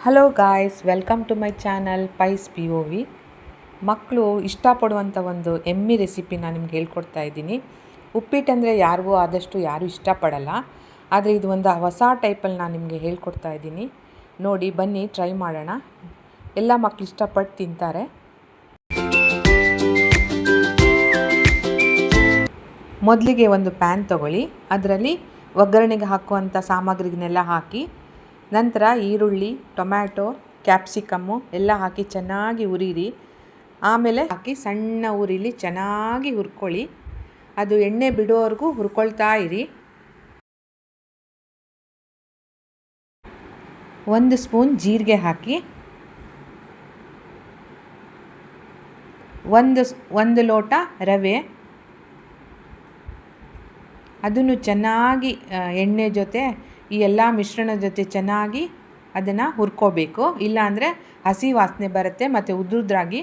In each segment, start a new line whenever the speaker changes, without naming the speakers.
Hello guys, welcome to my channel ಪೈಸ್ POV. ಮಕ್ಕಳು ಇಷ್ಟಪಡುವಂಥ ಒಂದು ಎಮ್ಮಿ ರೆಸಿಪಿನ ನಿಮ್ಗೆ ಹೇಳ್ಕೊಡ್ತಾ ಇದ್ದೀನಿ. ಉಪ್ಪಿಟ್ಟಂದರೆ ಯಾರಿಗೂ ಆದಷ್ಟು ಯಾರೂ ಇಷ್ಟಪಡಲ್ಲ, ಆದರೆ ಇದು ಒಂದು ಹೊಸ ಟೈಪಲ್ಲಿ ನಾನು ನಿಮಗೆ ಹೇಳ್ಕೊಡ್ತಾ ಇದ್ದೀನಿ. ನೋಡಿ, ಬನ್ನಿ ಟ್ರೈ ಮಾಡೋಣ. ಎಲ್ಲ ಮಕ್ಕಳು ಇಷ್ಟಪಟ್ಟು ತಿಂತಾರೆ. ಮೊದಲಿಗೆ ಒಂದು ಪ್ಯಾನ್ ತಗೊಳ್ಳಿ, ಅದರಲ್ಲಿ ಒಗ್ಗರಣೆಗೆ ಹಾಕುವಂಥ ಸಾಮಗ್ರಿಗಳನ್ನೆಲ್ಲ ಹಾಕಿ, ನಂತರ ಈರುಳ್ಳಿ, ಟೊಮ್ಯಾಟೊ, ಕ್ಯಾಪ್ಸಿಕಮ್ಮು ಎಲ್ಲ ಹಾಕಿ ಚೆನ್ನಾಗಿ ಹುರಿರಿ. ಆಮೇಲೆ ಹಾಕಿ ಸಣ್ಣ ಉರಿಲಿ ಚೆನ್ನಾಗಿ ಹುರ್ಕೊಳ್ಳಿ. ಅದು ಎಣ್ಣೆ ಬಿಡೋವರೆಗೂ ಹುರ್ಕೊಳ್ತಾ ಇರಿ. 1 ಸ್ಪೂನ್ ಜೀರಿಗೆ ಹಾಕಿ, ಒಂದು ಲೋಟ ರವೆ, ಅದನ್ನು ಚೆನ್ನಾಗಿ ಎಣ್ಣೆ ಜೊತೆ ಈ ಎಲ್ಲ ಮಿಶ್ರಣದ ಜೊತೆ ಚೆನ್ನಾಗಿ ಅದನ್ನು ಹುರ್ಕೋಬೇಕು. ಇಲ್ಲಾಂದರೆ ಹಸಿ ವಾಸನೆ ಬರುತ್ತೆ ಮತ್ತು ಉದ್ರಾಗಿ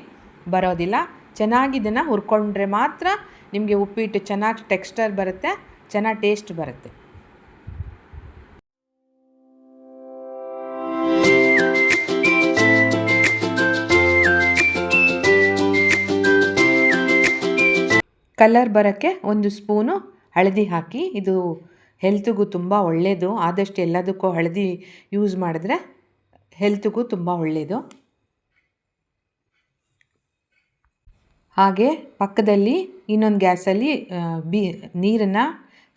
ಬರೋದಿಲ್ಲ. ಚೆನ್ನಾಗಿ ಇದನ್ನು ಹುರ್ಕೊಂಡ್ರೆ ಮಾತ್ರ ನಿಮಗೆ ಉಪ್ಪಿಟ್ಟು ಚೆನ್ನಾಗಿ ಟೆಕ್ಸ್ಚರ್ ಬರುತ್ತೆ, ಚೆನ್ನಾಗಿ ಟೇಸ್ಟ್ ಬರುತ್ತೆ. ಕಲರ್ ಬರೋಕ್ಕೆ 1 ಸ್ಪೂನು ಹಳದಿ ಹಾಕಿ. ಇದು ಹೆಲ್ತಿಗೂ ತುಂಬ ಒಳ್ಳೆಯದು. ಆದಷ್ಟು ಎಲ್ಲದಕ್ಕೂ ಹಳದಿ ಯೂಸ್ ಮಾಡಿದ್ರೆ ಹೆಲ್ತಿಗೂ ತುಂಬ ಒಳ್ಳೆಯದು. ಹಾಗೆ ಪಕ್ಕದಲ್ಲಿ ಇನ್ನೊಂದು ಗ್ಯಾಸಲ್ಲಿ ನೀರನ್ನು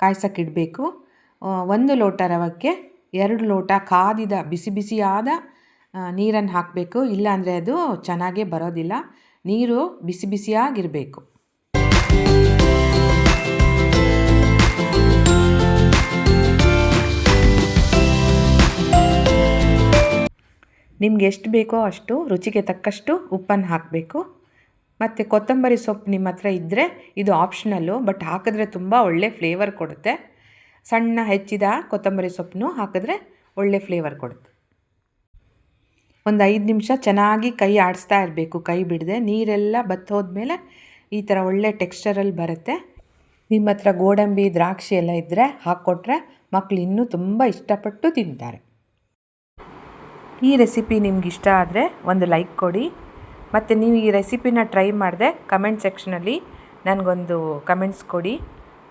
ಕಾಯ್ಸೋಕ್ಕಿಡಬೇಕು. 1 ಲೋಟ ರವಕ್ಕೆ 2 ಲೋಟ ಕಾದಿದ ಬಿಸಿ ಬಿಸಿಯಾದ ನೀರನ್ನು ಹಾಕಬೇಕು. ಇಲ್ಲಾಂದರೆ ಅದು ಚೆನ್ನಾಗೇ ಬರೋದಿಲ್ಲ. ನೀರು ಬಿಸಿ ಬಿಸಿಯಾಗಿರಬೇಕು. ನಿಮ್ಗೆ ಎಷ್ಟು ಬೇಕೋ ಅಷ್ಟು ರುಚಿಗೆ ತಕ್ಕಷ್ಟು ಉಪ್ಪನ್ನು ಹಾಕಬೇಕು. ಮತ್ತು ಕೊತ್ತಂಬರಿ ಸೊಪ್ಪು ನಿಮ್ಮ ಹತ್ರ ಇದ್ದರೆ ಇದು ಆಪ್ಷನಲ್ಲು, ಬಟ್ ಹಾಕಿದ್ರೆ ತುಂಬ ಒಳ್ಳೆ ಫ್ಲೇವರ್ ಕೊಡುತ್ತೆ. ಸಣ್ಣ ಹೆಚ್ಚಿದ ಕೊತ್ತಂಬರಿ ಸೊಪ್ಪನ್ನು ಹಾಕಿದ್ರೆ ಒಳ್ಳೆ ಫ್ಲೇವರ್ ಕೊಡುತ್ತೆ. ಒಂದು 5 ನಿಮಿಷ ಚೆನ್ನಾಗಿ ಕೈ ಆಡಿಸ್ತಾ ಇರಬೇಕು, ಕೈ ಬಿಡದೆ. ನೀರೆಲ್ಲ ಬತ್ತೋದ್ಮೇಲೆ ಈ ಥರ ಒಳ್ಳೆ ಟೆಕ್ಸ್ಚರಲ್ಲಿ ಬರುತ್ತೆ. ನಿಮ್ಮ ಹತ್ರ ಗೋಡಂಬಿ, ದ್ರಾಕ್ಷಿ ಎಲ್ಲ ಇದ್ದರೆ ಹಾಕ್ಕೊಟ್ರೆ ಮಕ್ಕಳು ಇನ್ನೂ ತುಂಬ ಇಷ್ಟಪಟ್ಟು ತಿಂತಾರೆ. ಈ ರೆಸಿಪಿ ನಿಮ್ಗೆ ಇಷ್ಟ ಆದರೆ ಒಂದು ಲೈಕ್ ಕೊಡಿ. ಮತ್ತು ನೀವು ಈ ರೆಸಿಪಿನ ಟ್ರೈ ಮಾಡಿದೆ ಕಮೆಂಟ್ ಸೆಕ್ಷನಲ್ಲಿ ನನಗೊಂದು ಕಮೆಂಟ್ಸ್ ಕೊಡಿ.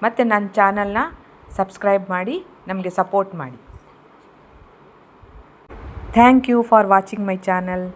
ಮತ್ತು ನನ್ನ ಚಾನಲ್ನ ಸಬ್ಸ್ಕ್ರೈಬ್ ಮಾಡಿ ನಮಗೆ ಸಪೋರ್ಟ್ ಮಾಡಿ. Thank you for watching my channel.